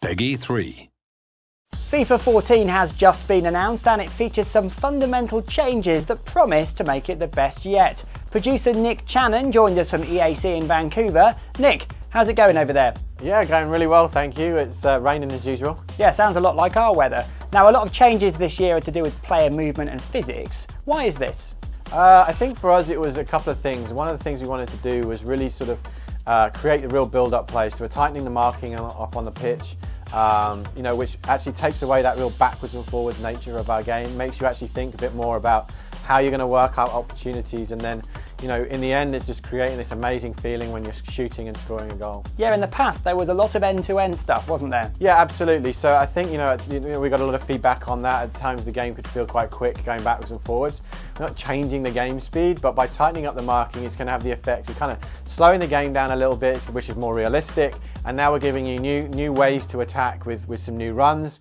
Peggy 3. FIFA 14 has just been announced and it features some fundamental changes that promise to make it the best yet. Producer Nick Channon joined us from EAC in Vancouver. Nick, how's it going over there? Yeah, going really well, thank you. It's raining as usual. Yeah, sounds a lot like our weather. Now, a lot of changes this year are to do with player movement and physics. Why is this? I think for us it was a couple of things. One of the things we wanted to do was really sort of create a real build-up play. So we're tightening the marking up on the pitch, which actually takes away that real backwards and forwards nature of our game, makes you actually think a bit more about how you're going to work out opportunities, and then, in the end it's just creating this amazing feeling when you're shooting and scoring a goal. Yeah, in the past there was a lot of end-to-end stuff, wasn't there? Yeah, absolutely. So I think, we got a lot of feedback on that. At times the game could feel quite quick going backwards and forwards. We're not changing the game speed, but by tightening up the marking it's going to have the effect of kind of slowing the game down a little bit, which is more realistic, and now we're giving you new ways to attack with some new runs.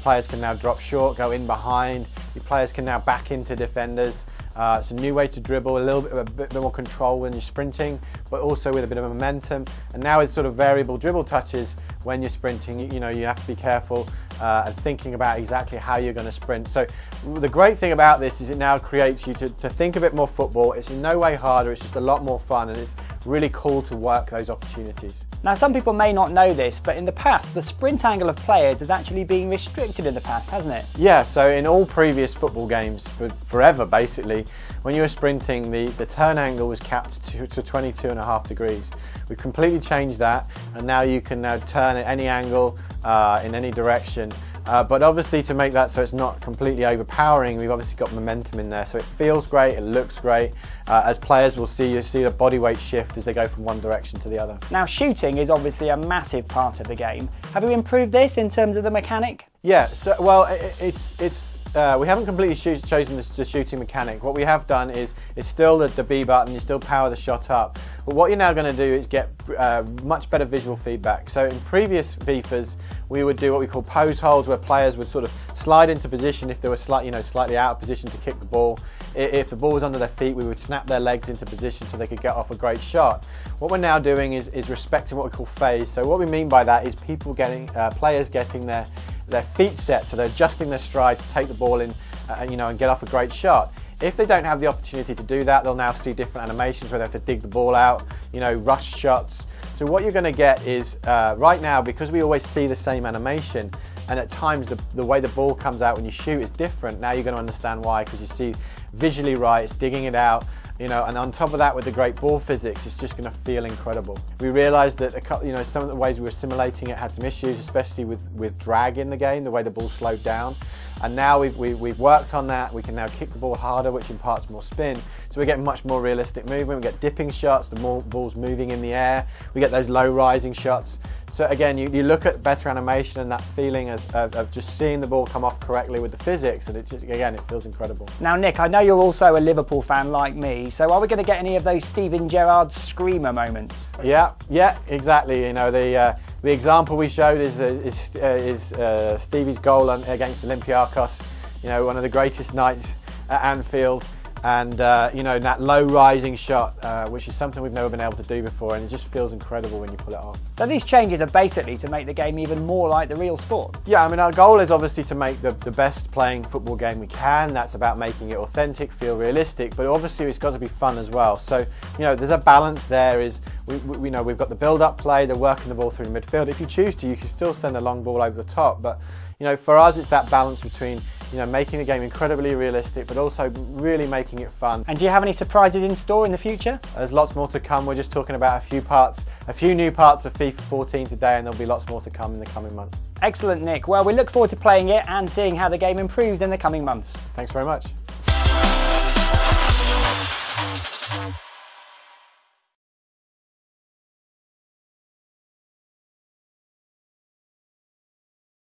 Players can now drop short, go in behind. Your players can now back into defenders. It's a new way to dribble, a bit more control when you're sprinting, but also with a bit of momentum. And now with sort of variable dribble touches when you're sprinting, you have to be careful and thinking about exactly how you're going to sprint. So the great thing about this is it now creates you to think a bit more football. It's in no way harder, it's just a lot more fun, and it's really cool to work those opportunities. Now, some people may not know this, but in the past the sprint angle of players has actually been restricted in the past, hasn't it? Yeah, so in all previous football games, forever basically, when you were sprinting, the turn angle was capped to 22.5 degrees. We've completely changed that, and now you can now turn at any angle, in any direction. But obviously, to make that so it's not completely overpowering, we've obviously got momentum in there, so it feels great, it looks great. As players will see, you see the body weight shift as they go from one direction to the other. Now, shooting is obviously a massive part of the game. Have you improved this in terms of the mechanic? Yeah, so well, we haven't completely chosen the shooting mechanic. What we have done is it's still the B button, you still power the shot up. But what you're now going to do is get much better visual feedback. So in previous FIFAs, we would do what we call pose holds, where players would sort of slide into position if they were slightly out of position to kick the ball. If the ball was under their feet, we would snap their legs into position so they could get off a great shot. What we're now doing is respecting what we call phase. So what we mean by that is players getting their feet set, so they're adjusting their stride to take the ball in and get off a great shot. If they don't have the opportunity to do that, they'll now see different animations where they have to dig the ball out, rush shots. So what you're going to get is, right now, because we always see the same animation, and at times the way the ball comes out when you shoot is different, now you're going to understand why, because you see visually right, it's digging it out. And on top of that, with the great ball physics, it's just going to feel incredible. We realised that some of the ways we were simulating it had some issues, especially with drag in the game, the way the ball slowed down. And now we've worked on that. We can now kick the ball harder, which imparts more spin. So we're getting much more realistic movement. We get dipping shots, the ball's moving in the air. We get those low rising shots. So again, you look at better animation and that feeling of just seeing the ball come off correctly with the physics, and it feels incredible. Now, Nick, I know you're also a Liverpool fan like me, so are we going to get any of those Steven Gerrard screamer moments? Yeah, exactly. The example we showed is Stevie's goal against Olympiacos. One of the greatest nights at Anfield. And that low rising shot, which is something we've never been able to do before, and it just feels incredible when you pull it off. So these changes are basically to make the game even more like the real sport? Yeah, our goal is obviously to make the best playing football game we can. That's about making it authentic, feel realistic, but obviously it's got to be fun as well. So there's a balance there. We've got the build-up play, the working the ball through the midfield. If you choose to, you can still send a long ball over the top, but for us it's that balance between making the game incredibly realistic, but also really making it fun. And do you have any surprises in store in the future? There's lots more to come. We're just talking about a few new parts of FIFA 14 today, and there'll be lots more to come in the coming months. Excellent, Nick. Well, we look forward to playing it and seeing how the game improves in the coming months. Thanks very much.